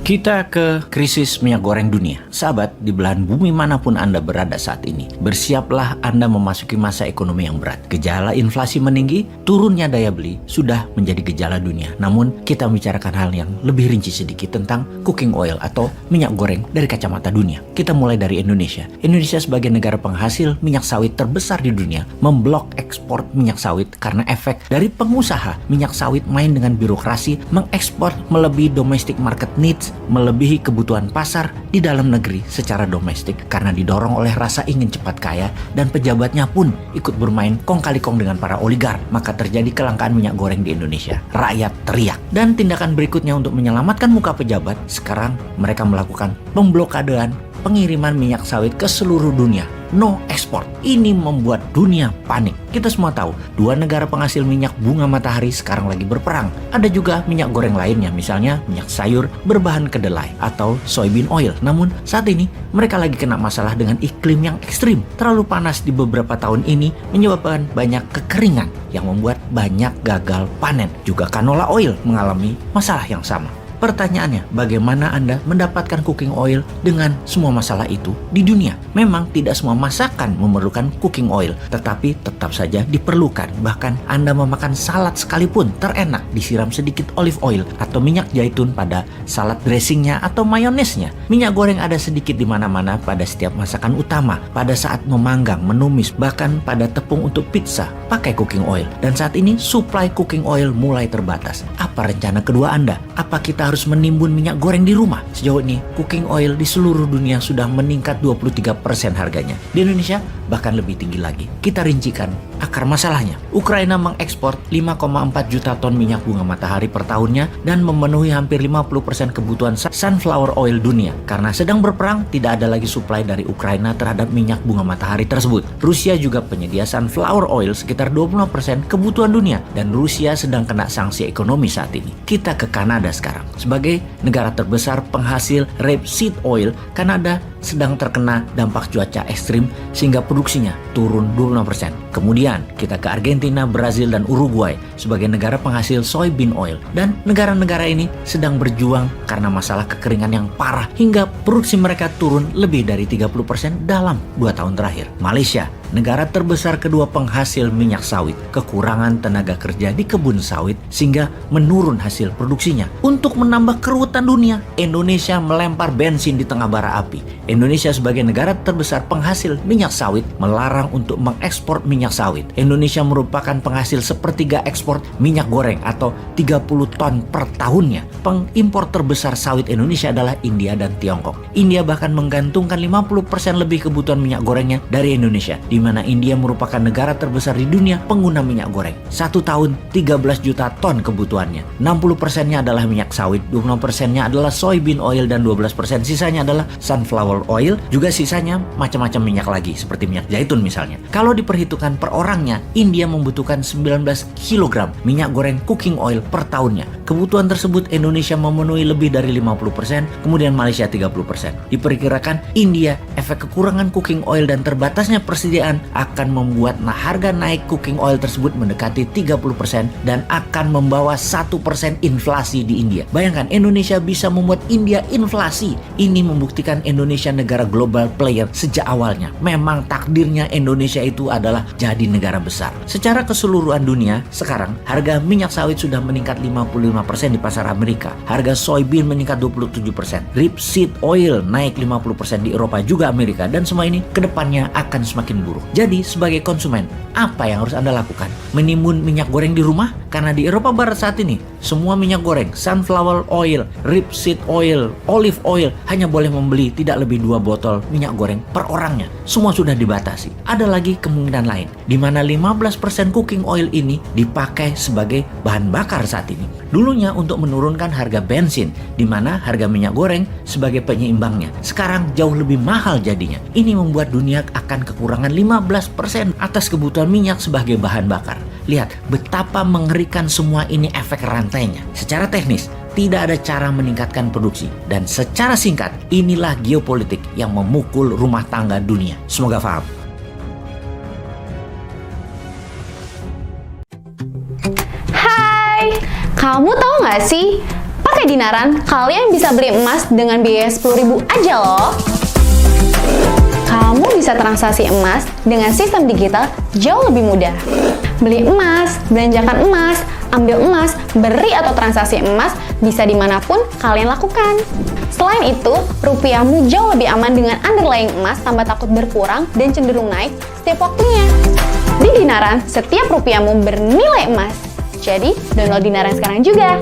Kita ke krisis minyak goreng dunia. Sahabat, di belahan bumi manapun Anda berada saat ini, bersiaplah Anda memasuki masa ekonomi yang berat. Gejala inflasi meninggi, turunnya daya beli sudah menjadi gejala dunia. Namun, kita membicarakan hal yang lebih rinci sedikit tentang cooking oil atau minyak goreng dari kacamata dunia. Kita mulai dari Indonesia. Indonesia sebagai negara penghasil minyak sawit terbesar di dunia, memblok ekspor minyak sawit karena efek dari pengusaha minyak sawit main dengan birokrasi, mengekspor melebihi domestic market needs, melebihi kebutuhan pasar di dalam negeri secara domestik karena didorong oleh rasa ingin cepat kaya, dan pejabatnya pun ikut bermain kong kali kong dengan para oligar. Maka terjadi kelangkaan minyak goreng di Indonesia. Rakyat teriak. Dan tindakan berikutnya untuk menyelamatkan muka pejabat, sekarang mereka melakukan pemblokadean pengiriman minyak sawit ke seluruh dunia. No ekspor. Ini membuat dunia panik. Kita semua tahu, dua negara penghasil minyak bunga matahari sekarang lagi berperang. Ada juga minyak goreng lainnya, misalnya minyak sayur berbahan kedelai atau soybean oil. Namun saat ini mereka lagi kena masalah dengan iklim yang ekstrim. Terlalu panas di beberapa tahun ini menyebabkan banyak kekeringan yang membuat banyak gagal panen. Juga canola oil mengalami masalah yang sama. Pertanyaannya, bagaimana Anda mendapatkan cooking oil dengan semua masalah itu di dunia? Memang tidak semua masakan memerlukan cooking oil, tetapi tetap saja diperlukan. Bahkan Anda memakan salad sekalipun terenak disiram sedikit olive oil atau minyak zaitun pada salad dressingnya atau mayonesnya. Minyak goreng ada sedikit di mana-mana pada setiap masakan utama, pada saat memanggang, menumis, bahkan pada tepung untuk pizza pakai cooking oil. Dan saat ini supply cooking oil mulai terbatas. Apa rencana kedua Anda? Apa kita harus menimbun minyak goreng di rumah? Sejauh ini, cooking oil di seluruh dunia sudah meningkat 23% harganya. Di Indonesia, bahkan lebih tinggi lagi. Kita rincikan akar masalahnya. Ukraina mengekspor 5,4 juta ton minyak bunga matahari per tahunnya dan memenuhi hampir 50% kebutuhan sunflower oil dunia. Karena sedang berperang, tidak ada lagi suplai dari Ukraina terhadap minyak bunga matahari tersebut. Rusia juga penyedia sunflower oil sekitar 25% kebutuhan dunia, dan Rusia sedang kena sanksi ekonomi saat ini. Kita ke Kanada sekarang. Sebagai negara terbesar penghasil rapeseed oil, Kanada sedang terkena dampak cuaca ekstrim sehingga produksinya turun 25%. Kemudian kita ke Argentina, Brazil, dan Uruguay sebagai negara penghasil soybean oil. Dan negara-negara ini sedang berjuang karena masalah kekeringan yang parah hingga produksi mereka turun lebih dari 30% dalam 2 tahun terakhir. Malaysia, negara terbesar kedua penghasil minyak sawit, kekurangan tenaga kerja di kebun sawit sehingga menurun hasil produksinya. Untuk menambah keruwetan dunia, Indonesia melempar bensin di tengah bara api. Indonesia sebagai negara terbesar penghasil minyak sawit melarang untuk mengekspor minyak sawit. Indonesia merupakan penghasil sepertiga ekspor minyak goreng atau 30 ton per tahunnya. Pengimpor terbesar sawit Indonesia adalah India dan Tiongkok. India bahkan menggantungkan 50% lebih kebutuhan minyak gorengnya dari Indonesia, di mana India merupakan negara terbesar di dunia pengguna minyak goreng. 1 tahun 13 juta ton kebutuhannya. 60%-nya adalah minyak sawit, 20%-nya adalah soybean oil, dan 12% sisanya adalah sunflower oil. Juga sisanya macam-macam minyak lagi seperti minyak zaitun misalnya. Kalau diperhitungkan per orangnya, India membutuhkan 19 kg minyak goreng cooking oil per tahunnya. Kebutuhan tersebut Indonesia memenuhi lebih dari 50%, kemudian Malaysia 30%. Diperkirakan India, efek kekurangan cooking oil dan terbatasnya persediaan akan membuat harga naik cooking oil tersebut mendekati 30% dan akan membawa 1% inflasi di India. Bayangkan, Indonesia bisa membuat India inflasi. Ini membuktikan Indonesia negara global player sejak awalnya. Memang takdirnya Indonesia itu adalah jadi negara besar. Secara keseluruhan dunia, sekarang harga minyak sawit sudah meningkat 55% di pasar Amerika. Harga soybean meningkat 27%. Rapeseed oil naik 50% di Eropa juga Amerika, dan semua ini kedepannya akan semakin buruk. Jadi sebagai konsumen, apa yang harus Anda lakukan? Menimbun minyak goreng di rumah? Karena di Eropa Barat saat ini, semua minyak goreng, sunflower oil, rapeseed oil, olive oil hanya boleh membeli tidak lebih 2 botol minyak goreng per orangnya. Semua sudah dibatasi. Ada lagi kemungkinan lain, di mana 15% cooking oil ini dipakai sebagai bahan bakar saat ini. Dulunya untuk menurunkan harga bensin, di mana harga minyak goreng sebagai penyeimbangnya. Sekarang jauh lebih mahal jadinya. Ini membuat dunia akan kekurangan 15% atas kebutuhan minyak sebagai bahan bakar. Lihat betapa mengerikan semua ini efek rantainya. Secara teknis, tidak ada cara meningkatkan produksi. Dan secara singkat, inilah geopolitik yang memukul rumah tangga dunia. Semoga paham. Hai, kamu tahu nggak sih Pakai Dinaran, kalian bisa beli emas dengan biaya 10.000 aja loh. Kamu bisa transaksi emas dengan sistem digital jauh lebih mudah. Beli emas, belanjakan emas, ambil emas, beri atau transaksi emas bisa dimanapun kalian lakukan. Selain itu, rupiahmu jauh lebih aman dengan underlying emas tanpa takut berkurang dan cenderung naik setiap waktunya. Di Dinaran, setiap rupiahmu bernilai emas. Jadi, download Dinaran sekarang juga.